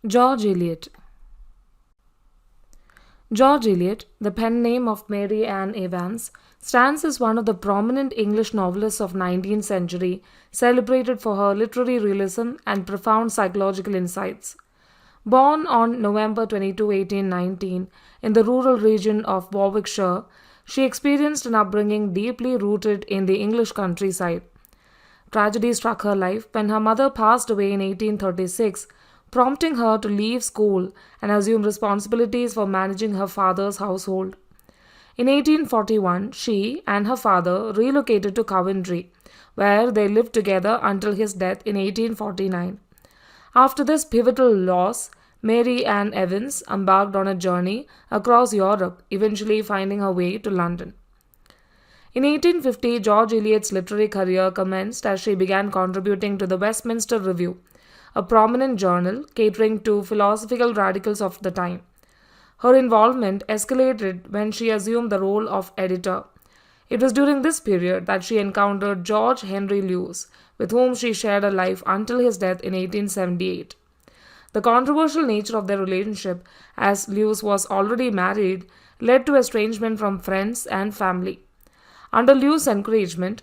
George Eliot. George Eliot, the pen name of Mary Ann Evans, stands as one of the prominent English novelists of 19th century, celebrated for her literary realism and profound psychological insights. Born on November 22, 1819, in the rural region of Warwickshire, she experienced an upbringing deeply rooted in the English countryside. Tragedy struck her life when her mother passed away in 1836, prompting her to leave school and assume responsibilities for managing her father's household. In 1841, she and her father relocated to Coventry, where they lived together until his death in 1849. After this pivotal loss, Mary Ann Evans embarked on a journey across Europe, eventually finding her way to London. In 1850, George Eliot's literary career commenced as she began contributing to the Westminster Review, a prominent journal catering to philosophical radicals of the time. Her involvement escalated when she assumed the role of editor. It was during this period that she encountered George Henry Lewes, with whom she shared a life until his death in 1878. The controversial nature of their relationship, as Lewes was already married, led to estrangement from friends and family. Under Lewes' encouragement,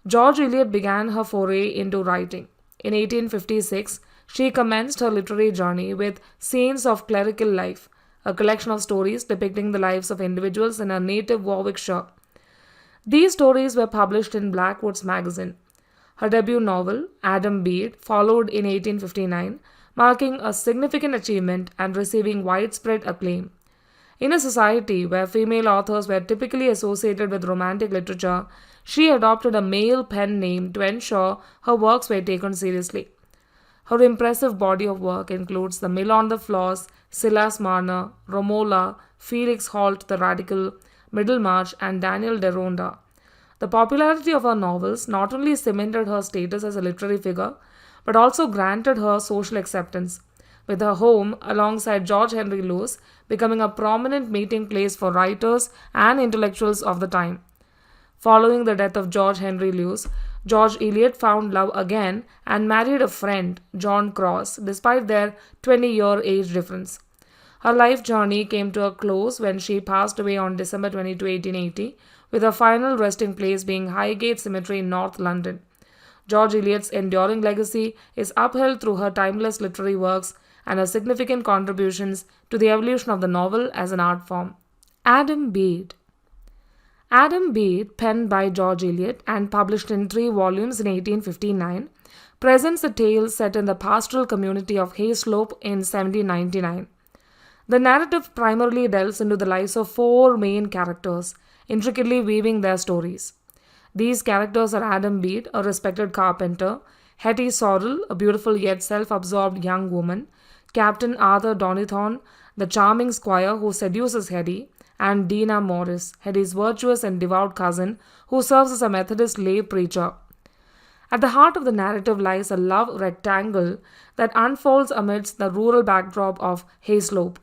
George Eliot began her foray into writing. In 1856, she commenced her literary journey with Scenes of Clerical Life, a collection of stories depicting the lives of individuals in her native Warwickshire. These stories were published in Blackwood's magazine. Her debut novel, Adam Bede, followed in 1859, marking a significant achievement and receiving widespread acclaim. In a society where female authors were typically associated with romantic literature, she adopted a male pen name to ensure her works were taken seriously. Her impressive body of work includes The Mill on the Floss, Silas Marner, Romola, Felix Holt the Radical, Middlemarch, and Daniel Deronda. The popularity of her novels not only cemented her status as a literary figure, but also granted her social acceptance, with her home alongside George Henry Lewes becoming a prominent meeting place for writers and intellectuals of the time. Following the death of George Henry Lewes, George Eliot found love again and married a friend, John Cross, despite their 20-year age difference. Her life journey came to a close when she passed away on December 1880, with her final resting place being Highgate Cemetery in North London. George Eliot's enduring legacy is upheld through her timeless literary works and her significant contributions to the evolution of the novel as an art form. Adam Bede. Adam Bede, penned by George Eliot and published in 3 volumes in 1859, presents a tale set in the pastoral community of Hayslope in 1799. The narrative primarily delves into the lives of 4 main characters, intricately weaving their stories. These characters are Adam Bede, a respected carpenter; Hetty Sorrel, a beautiful yet self-absorbed young woman; Captain Arthur Donithorne, the charming squire who seduces Hetty; and Dinah Morris, Hetty's virtuous and devout cousin, who serves as a Methodist lay preacher. At the heart of the narrative lies a love rectangle that unfolds amidst the rural backdrop of Hayslope.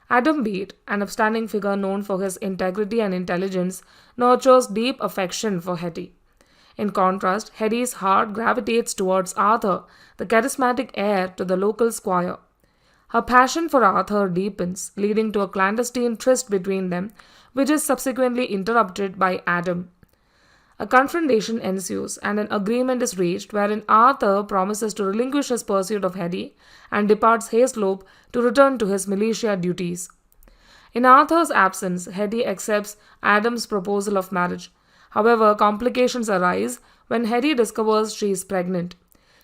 Adam Bede, an upstanding figure known for his integrity and intelligence, nurtures deep affection for Hetty. In contrast, Hetty's heart gravitates towards Arthur, the charismatic heir to the local squire. Her passion for Arthur deepens, leading to a clandestine tryst between them, which is subsequently interrupted by Adam. A confrontation ensues, and an agreement is reached wherein Arthur promises to relinquish his pursuit of Hetty and departs Hayslope to return to his militia duties. In Arthur's absence, Hetty accepts Adam's proposal of marriage. However, complications arise when Hetty discovers she is pregnant.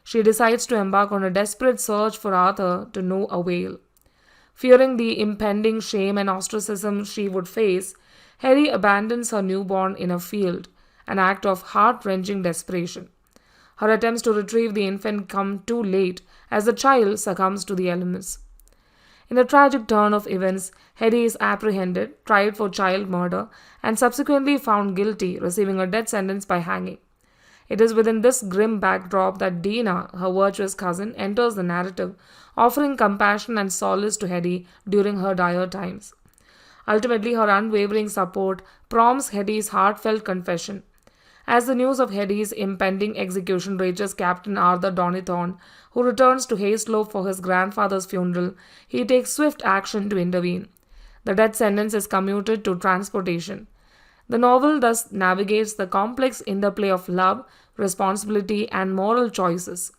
She decides to embark on a desperate search for Arthur to no avail. Fearing the impending shame and ostracism she would face, Hetty abandons her newborn in a field, an act of heart-wrenching desperation. Her attempts to retrieve the infant come too late as the child succumbs to the elements. In a tragic turn of events, Hetty is apprehended, tried for child murder, and subsequently found guilty, receiving a death sentence by hanging. It is within this grim backdrop that Dinah, her virtuous cousin, enters the narrative, offering compassion and solace to Hetty during her dire times. Ultimately, her unwavering support prompts Hetty's heartfelt confession. As the news of Hedy's impending execution reaches Captain Arthur Donithorne, who returns to Hayslope for his grandfather's funeral, he takes swift action to intervene. The death sentence is commuted to transportation. The novel thus navigates the complex interplay of love, responsibility, and moral choices.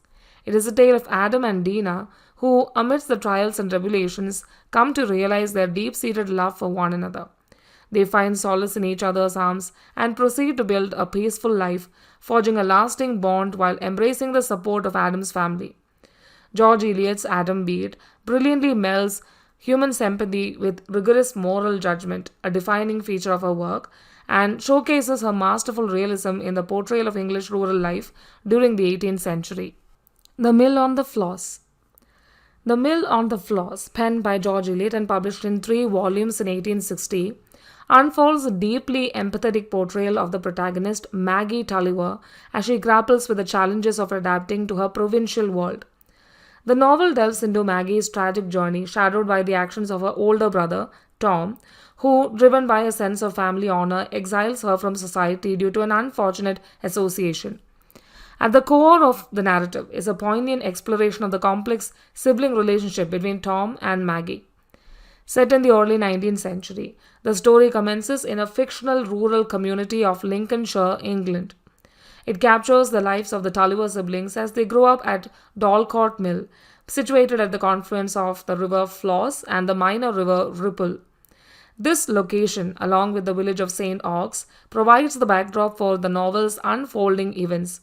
It is a tale of Adam and Dina, who, amidst the trials and tribulations, come to realize their deep seated love for one another. They find solace in each other's arms and proceed to build a peaceful life, forging a lasting bond while embracing the support of Adam's family. George Eliot's Adam Bede brilliantly melds human sympathy with rigorous moral judgment, a defining feature of her work, and showcases her masterful realism in the portrayal of English rural life during the 18th century. The Mill on the Floss. The Mill on the Floss, penned by George Eliot and published in 3 volumes in 1860, unfolds a deeply empathetic portrayal of the protagonist Maggie Tulliver as she grapples with the challenges of adapting to her provincial world. The novel delves into Maggie's tragic journey, shadowed by the actions of her older brother, Tom, who, driven by a sense of family honor, exiles her from society due to an unfortunate association. At the core of the narrative is a poignant exploration of the complex sibling relationship between Tom and Maggie. Set in the early 19th century, the story commences in a fictional rural community of Lincolnshire, England. It captures the lives of the Tulliver siblings as they grow up at Dorlcote Mill, situated at the confluence of the river Floss and the minor river Ripple. This location, along with the village of St. Ox, provides the backdrop for the novel's unfolding events.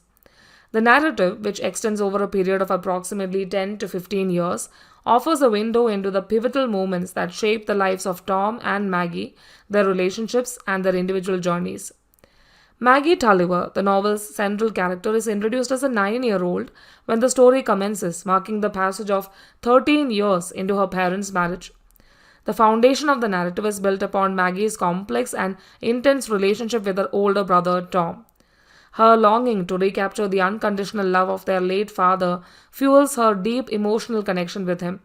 The narrative, which extends over a period of approximately 10 to 15 years, offers a window into the pivotal moments that shape the lives of Tom and Maggie, their relationships, and their individual journeys. Maggie Tulliver, the novel's central character, is introduced as a 9-year-old when the story commences, marking the passage of 13 years into her parents' marriage. The foundation of the narrative is built upon Maggie's complex and intense relationship with her older brother, Tom. Her longing to recapture the unconditional love of their late father fuels her deep emotional connection with him.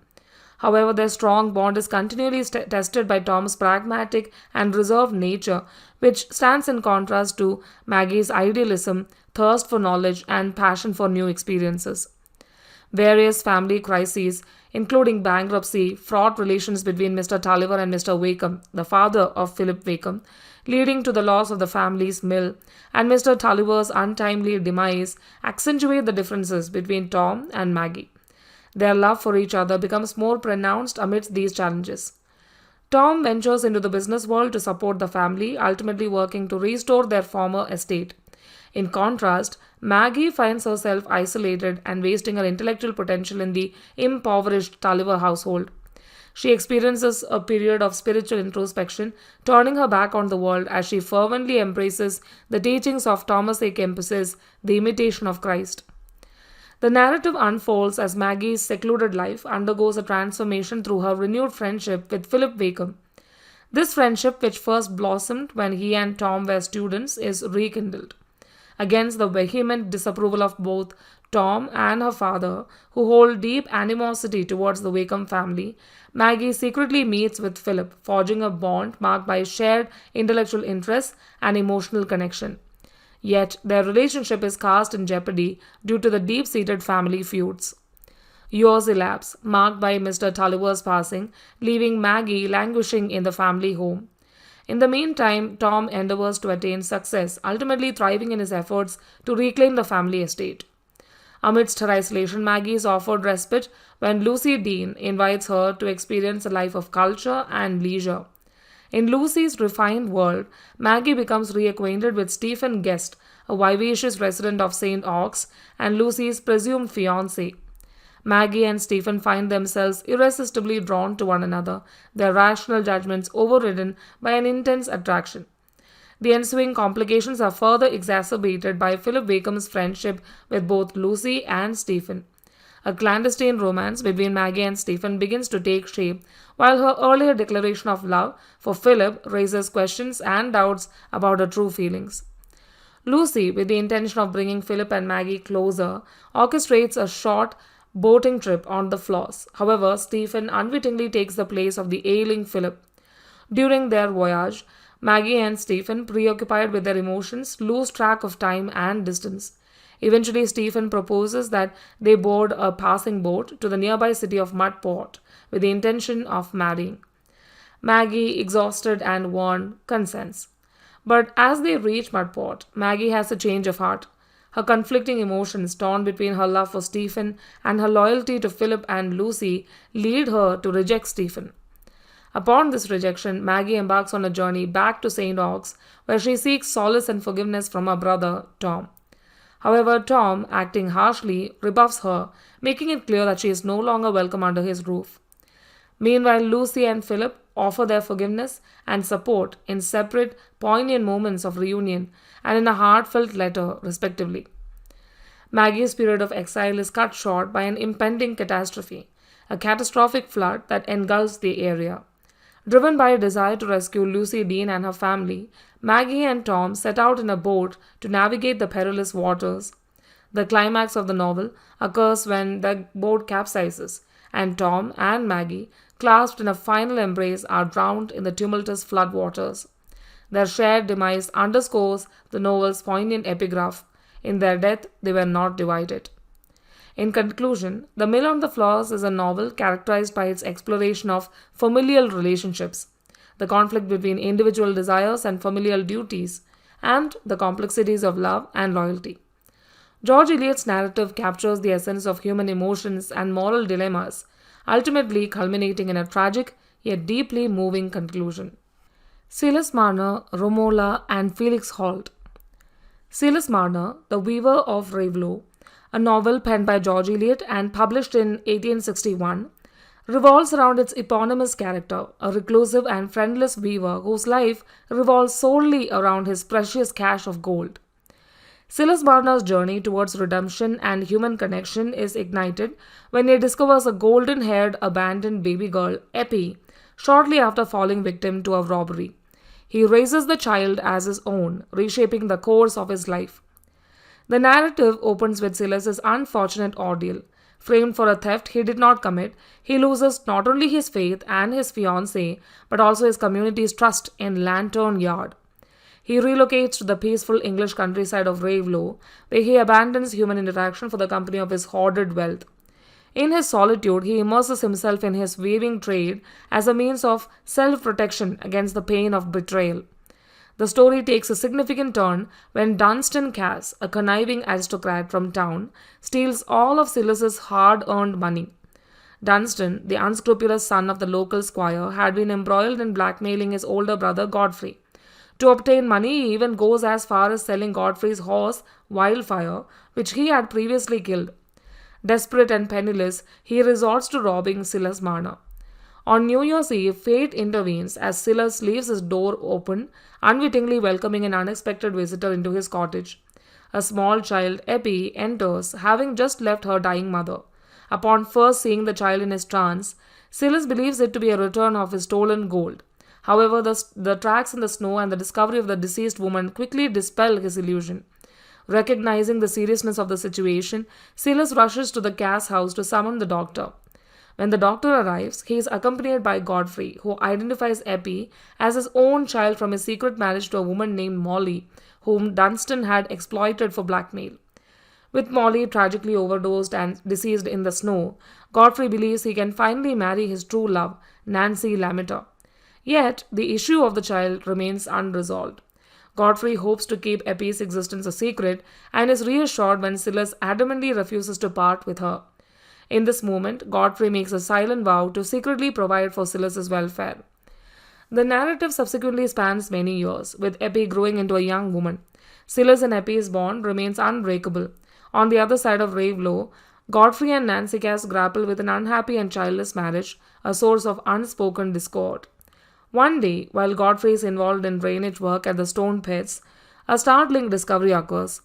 However, their strong bond is continually tested by Tom's pragmatic and reserved nature, which stands in contrast to Maggie's idealism, thirst for knowledge, and passion for new experiences. Various family crises, including bankruptcy, fraught relations between Mr. Tulliver and Mr. Wakeham, the father of Philip Wakeham, leading to the loss of the family's mill, and Mr. Tulliver's untimely demise, accentuate the differences between Tom and Maggie. Their love for each other becomes more pronounced amidst these challenges. Tom ventures into the business world to support the family, ultimately working to restore their former estate. In contrast, Maggie finds herself isolated and wasting her intellectual potential in the impoverished Tulliver household. She experiences a period of spiritual introspection, turning her back on the world as she fervently embraces the teachings of Thomas A. Kempis's The Imitation of Christ. The narrative unfolds as Maggie's secluded life undergoes a transformation through her renewed friendship with Philip Wakeham. This friendship, which first blossomed when he and Tom were students, is rekindled. Against the vehement disapproval of both Tom and her father, who hold deep animosity towards the Wakeham family, Maggie secretly meets with Philip, forging a bond marked by shared intellectual interests and emotional connection. Yet, their relationship is cast in jeopardy due to the deep-seated family feuds. Years elapse, marked by Mr. Tulliver's passing, leaving Maggie languishing in the family home. In the meantime, Tom endeavors to attain success, ultimately thriving in his efforts to reclaim the family estate. Amidst her isolation, Maggie is offered respite when Lucy Dean invites her to experience a life of culture and leisure. In Lucy's refined world, Maggie becomes reacquainted with Stephen Guest, a vivacious resident of St. Ox, and Lucy's presumed fiancé. Maggie and Stephen find themselves irresistibly drawn to one another, their rational judgments overridden by an intense attraction. The ensuing complications are further exacerbated by Philip Wakeham's friendship with both Lucy and Stephen. A clandestine romance between Maggie and Stephen begins to take shape, while her earlier declaration of love for Philip raises questions and doubts about her true feelings. Lucy, with the intention of bringing Philip and Maggie closer, orchestrates a short boating trip on the Floss. However, Stephen unwittingly takes the place of the ailing Philip. During their voyage, Maggie and Stephen, preoccupied with their emotions, lose track of time and distance. Eventually, Stephen proposes that they board a passing boat to the nearby city of Mudport with the intention of marrying. Maggie, exhausted and worn, consents. But as they reach Mudport, Maggie has a change of heart. Her conflicting emotions, torn between her love for Stephen and her loyalty to Philip and Lucy, lead her to reject Stephen. Upon this rejection, Maggie embarks on a journey back to St. Ogg's, where she seeks solace and forgiveness from her brother, Tom. However, Tom, acting harshly, rebuffs her, making it clear that she is no longer welcome under his roof. Meanwhile, Lucy and Philip offer their forgiveness and support in separate, poignant moments of reunion and in a heartfelt letter, respectively. Maggie's period of exile is cut short by an impending catastrophe, a catastrophic flood that engulfs the area. Driven by a desire to rescue Lucy Dean and her family, Maggie and Tom set out in a boat to navigate the perilous waters. The climax of the novel occurs when the boat capsizes, and Tom and Maggie, clasped in a final embrace, are drowned in the tumultuous flood waters. Their shared demise underscores the novel's poignant epigraph: in their death, they were not divided. In conclusion, The Mill on the Floss is a novel characterized by its exploration of familial relationships, the conflict between individual desires and familial duties, and the complexities of love and loyalty. George Eliot's narrative captures the essence of human emotions and moral dilemmas, ultimately culminating in a tragic yet deeply moving conclusion. Silas Marner, Romola, and Felix Holt. Silas Marner, The Weaver of Raveloe, a novel penned by George Eliot and published in 1861, revolves around its eponymous character, a reclusive and friendless weaver whose life revolves solely around his precious cache of gold. Silas Marner's journey towards redemption and human connection is ignited when he discovers a golden-haired abandoned baby girl, Eppie, shortly after falling victim to a robbery. He raises the child as his own, reshaping the course of his life. The narrative opens with Silas's unfortunate ordeal. Framed for a theft he did not commit, he loses not only his faith and his fiancée, but also his community's trust in Lantern Yard. He relocates to the peaceful English countryside of Raveloe, where he abandons human interaction for the company of his hoarded wealth. In his solitude, he immerses himself in his weaving trade as a means of self-protection against the pain of betrayal. The story takes a significant turn when Dunstan Cass, a conniving aristocrat from town, steals all of Silas's hard-earned money. Dunstan, the unscrupulous son of the local squire, had been embroiled in blackmailing his older brother Godfrey. To obtain money, he even goes as far as selling Godfrey's horse, Wildfire, which he had previously killed. Desperate and penniless, he resorts to robbing Silas Marner. On New Year's Eve, fate intervenes as Silas leaves his door open, unwittingly welcoming an unexpected visitor into his cottage. A small child, Eppie, enters, having just left her dying mother. Upon first seeing the child in his trance, Silas believes it to be a return of his stolen gold. However, the tracks in the snow and the discovery of the deceased woman quickly dispel his illusion. Recognizing the seriousness of the situation, Silas rushes to the Cass house to summon the doctor. When the doctor arrives, he is accompanied by Godfrey, who identifies Eppie as his own child from his secret marriage to a woman named Molly, whom Dunstan had exploited for blackmail. With Molly tragically overdosed and deceased in the snow, Godfrey believes he can finally marry his true love, Nancy Lametta. Yet, the issue of the child remains unresolved. Godfrey hopes to keep Eppie's existence a secret and is reassured when Silas adamantly refuses to part with her. In this moment, Godfrey makes a silent vow to secretly provide for Silas's welfare. The narrative subsequently spans many years, with Eppie growing into a young woman. Silas and Eppie's bond remains unbreakable. On the other side of Raveloe, Godfrey and Nancy Cass grapple with an unhappy and childless marriage, a source of unspoken discord. One day, while Godfrey is involved in drainage work at the stone pits, a startling discovery occurs.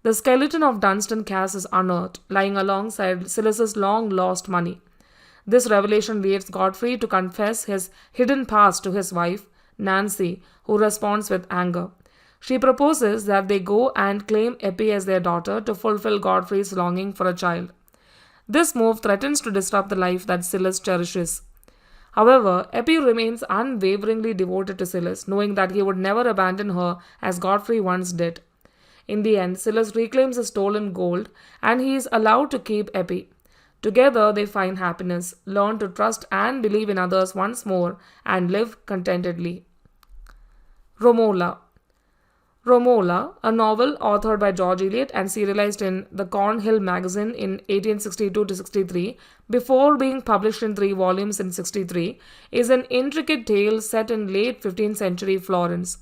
The skeleton of Dunstan Cass is unearthed, lying alongside Silas's long-lost money. This revelation leads Godfrey to confess his hidden past to his wife, Nancy, who responds with anger. She proposes that they go and claim Eppie as their daughter to fulfill Godfrey's longing for a child. This move threatens to disrupt the life that Silas cherishes. However, Epi remains unwaveringly devoted to Silas, knowing that he would never abandon her as Godfrey once did. In the end, Silas reclaims his stolen gold and he is allowed to keep Epi. Together, they find happiness, learn to trust and believe in others once more, and live contentedly. Romola. Romola, a novel authored by George Eliot and serialized in the Cornhill magazine in 1862 to 63, before being published in 3 volumes in 63, is an intricate tale set in late 15th century Florence.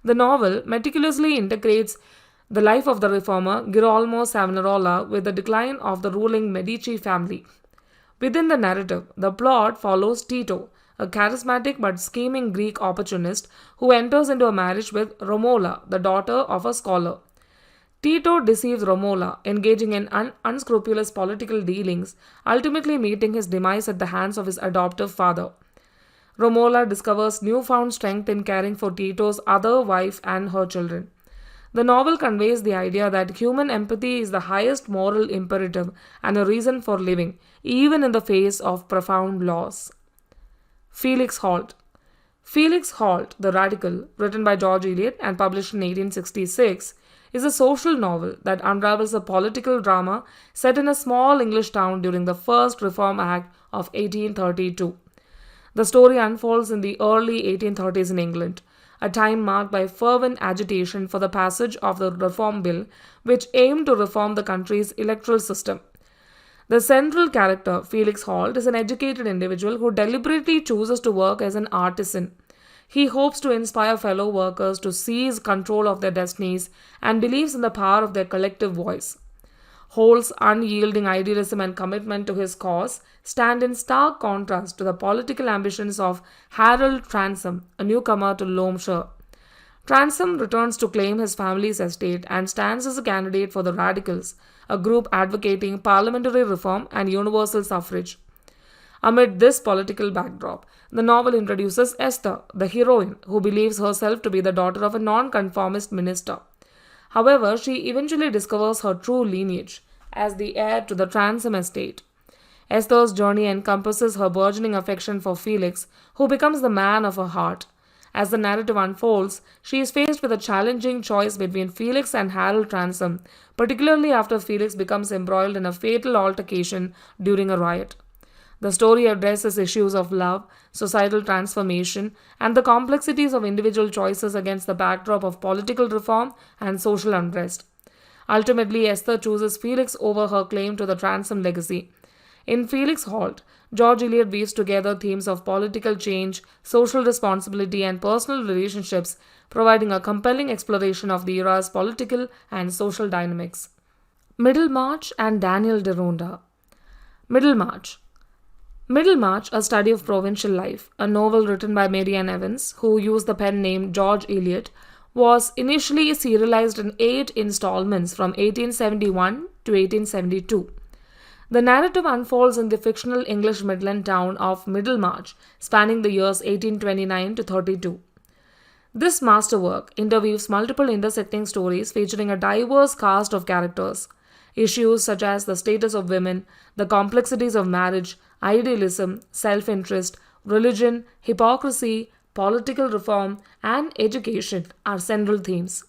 The novel meticulously integrates the life of the reformer Girolamo Savonarola with the decline of the ruling Medici family. Within the narrative, the plot follows Tito, a charismatic but scheming Greek opportunist who enters into a marriage with Romola, the daughter of a scholar. Tito deceives Romola, engaging in unscrupulous political dealings, ultimately meeting his demise at the hands of his adoptive father. Romola discovers newfound strength in caring for Tito's other wife and her children. The novel conveys the idea that human empathy is the highest moral imperative and a reason for living, even in the face of profound loss. Felix Holt. Felix Holt, the Radical, written by George Eliot and published in 1866, is a social novel that unravels a political drama set in a small English town during the First Reform Act of 1832. The story unfolds in the early 1830s in England, a time marked by fervent agitation for the passage of the Reform Bill, which aimed to reform the country's electoral system. The central character, Felix Holt, is an educated individual who deliberately chooses to work as an artisan. He hopes to inspire fellow workers to seize control of their destinies and believes in the power of their collective voice. Holt's unyielding idealism and commitment to his cause stand in stark contrast to the political ambitions of Harold Transome, a newcomer to Loamshire. Transome returns to claim his family's estate and stands as a candidate for the Radicals, a group advocating parliamentary reform and universal suffrage. Amid this political backdrop, the novel introduces Esther, the heroine, who believes herself to be the daughter of a nonconformist minister. However, she eventually discovers her true lineage as the heir to the Transome estate. Esther's journey encompasses her burgeoning affection for Felix, who becomes the man of her heart. As the narrative unfolds, she is faced with a challenging choice between Felix and Harold Transome, particularly after Felix becomes embroiled in a fatal altercation during a riot. The story addresses issues of love, societal transformation, and the complexities of individual choices against the backdrop of political reform and social unrest. Ultimately, Esther chooses Felix over her claim to the Transome legacy. In Felix Holt, George Eliot weaves together themes of political change, social responsibility, and personal relationships, providing a compelling exploration of the era's political and social dynamics. Middlemarch and Daniel Deronda. Middlemarch. Middlemarch, A Study of Provincial Life, a novel written by Mary Ann Evans, who used the pen name George Eliot, was initially serialized in 8 installments from 1871 to 1872. The narrative unfolds in the fictional English Midland town of Middlemarch, spanning the years 1829 to 32. This masterwork interweaves multiple intersecting stories featuring a diverse cast of characters. Issues such as the status of women, the complexities of marriage, idealism, self-interest, religion, hypocrisy, political reform, and education are central themes.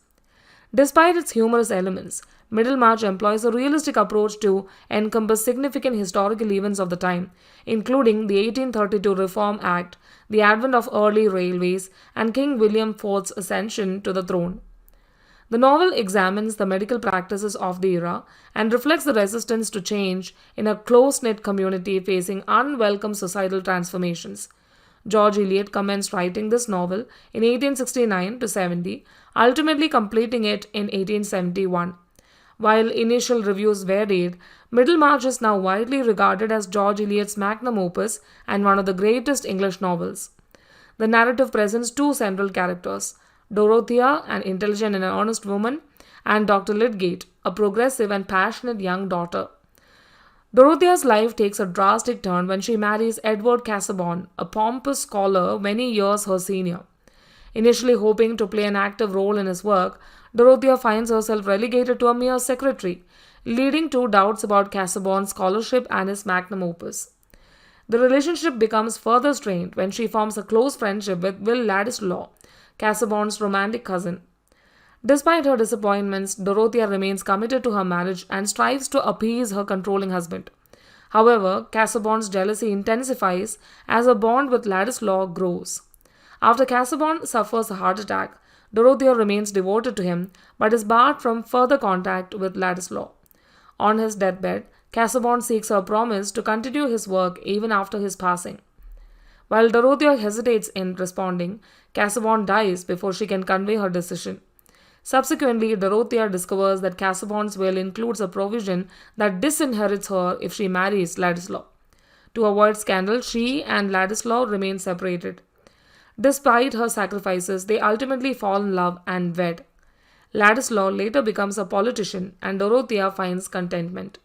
Despite its humorous elements, Middlemarch employs a realistic approach to encompass significant historical events of the time, including the 1832 Reform Act, the advent of early railways, and King William IV's ascension to the throne. The novel examines the medical practices of the era and reflects the resistance to change in a close-knit community facing unwelcome societal transformations. George Eliot commenced writing this novel in 1869 to 70, ultimately completing it in 1871. While initial reviews varied, Middlemarch is now widely regarded as George Eliot's magnum opus and one of the greatest English novels. The narrative presents 2 central characters, Dorothea, an intelligent and earnest woman, and Dr. Lydgate, a progressive and passionate young daughter. Dorothea's life takes a drastic turn when she marries Edward Casaubon, a pompous scholar many years her senior. Initially hoping to play an active role in his work, Dorothea finds herself relegated to a mere secretary, leading to doubts about Casaubon's scholarship and his magnum opus. The relationship becomes further strained when she forms a close friendship with Will Ladislaw, Casaubon's romantic cousin. Despite her disappointments, Dorothea remains committed to her marriage and strives to appease her controlling husband. However, Casaubon's jealousy intensifies as her bond with Ladislaw grows. After Casaubon suffers a heart attack, Dorothea remains devoted to him but is barred from further contact with Ladislaw. On his deathbed, Casaubon seeks her promise to continue his work even after his passing. While Dorothea hesitates in responding, Casaubon dies before she can convey her decision. Subsequently, Dorothea discovers that Casaubon's will includes a provision that disinherits her if she marries Ladislaw. To avoid scandal, she and Ladislaw remain separated. Despite her sacrifices, they ultimately fall in love and wed. Ladislaw later becomes a politician and Dorothea finds contentment.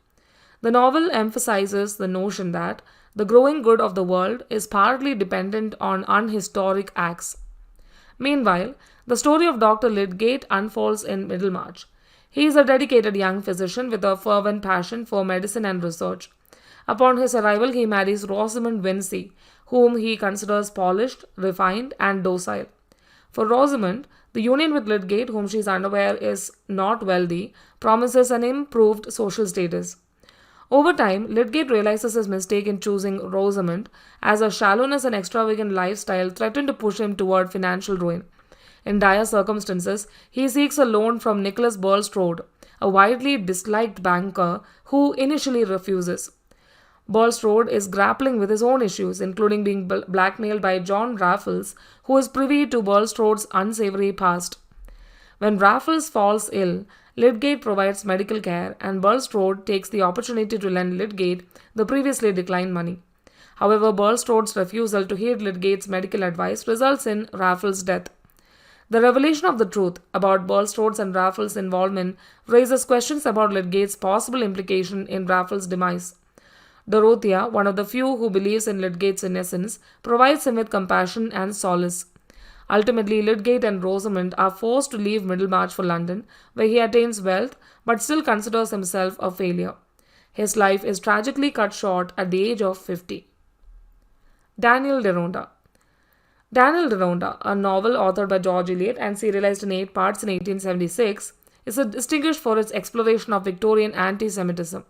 The novel emphasizes the notion that the growing good of the world is partly dependent on unhistoric acts. Meanwhile, the story of Dr. Lydgate unfolds in Middlemarch. He is a dedicated young physician with a fervent passion for medicine and research. Upon his arrival, he marries Rosamond Vincy, whom he considers polished, refined, and docile. For Rosamond, the union with Lydgate, whom she is unaware is not wealthy, promises an improved social status. Over time, Lydgate realizes his mistake in choosing Rosamond, as her shallowness and extravagant lifestyle threaten to push him toward financial ruin. In dire circumstances, he seeks a loan from Nicholas Bulstrode, a widely disliked banker who initially refuses. Bulstrode is grappling with his own issues, including being blackmailed by John Raffles, who is privy to Bulstrode's unsavory past. When Raffles falls ill, Lydgate provides medical care, and Bulstrode takes the opportunity to lend Lydgate the previously declined money. However, Bulstrode's refusal to heed Lydgate's medical advice results in Raffles' death. The revelation of the truth about Bulstrode's and Raffles' involvement raises questions about Lydgate's possible implication in Raffles' demise. Dorothea, one of the few who believes in Lydgate's innocence, provides him with compassion and solace. Ultimately, Lydgate and Rosamond are forced to leave Middlemarch for London, where he attains wealth but still considers himself a failure. His life is tragically cut short at the age of 50. Daniel Deronda. Daniel Deronda, a novel authored by George Eliot and serialized in 8 parts in 1876, is distinguished for its exploration of Victorian anti-Semitism.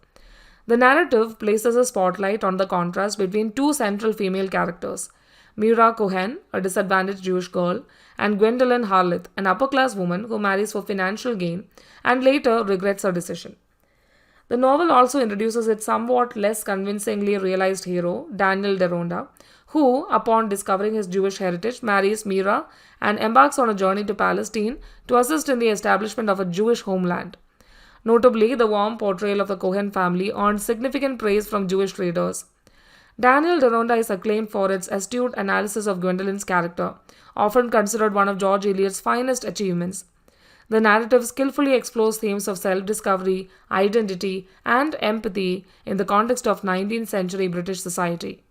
The narrative places a spotlight on the contrast between two central female characters, Mira Cohen, a disadvantaged Jewish girl, and Gwendolyn Harleth, an upper-class woman who marries for financial gain and later regrets her decision. The novel also introduces its somewhat less convincingly realized hero, Daniel Deronda, who, upon discovering his Jewish heritage, marries Mira and embarks on a journey to Palestine to assist in the establishment of a Jewish homeland. Notably, the warm portrayal of the Cohen family earned significant praise from Jewish readers. Daniel Deronda is acclaimed for its astute analysis of Gwendolyn's character, often considered one of George Eliot's finest achievements. The narrative skillfully explores themes of self-discovery, identity, and empathy in the context of 19th century British society.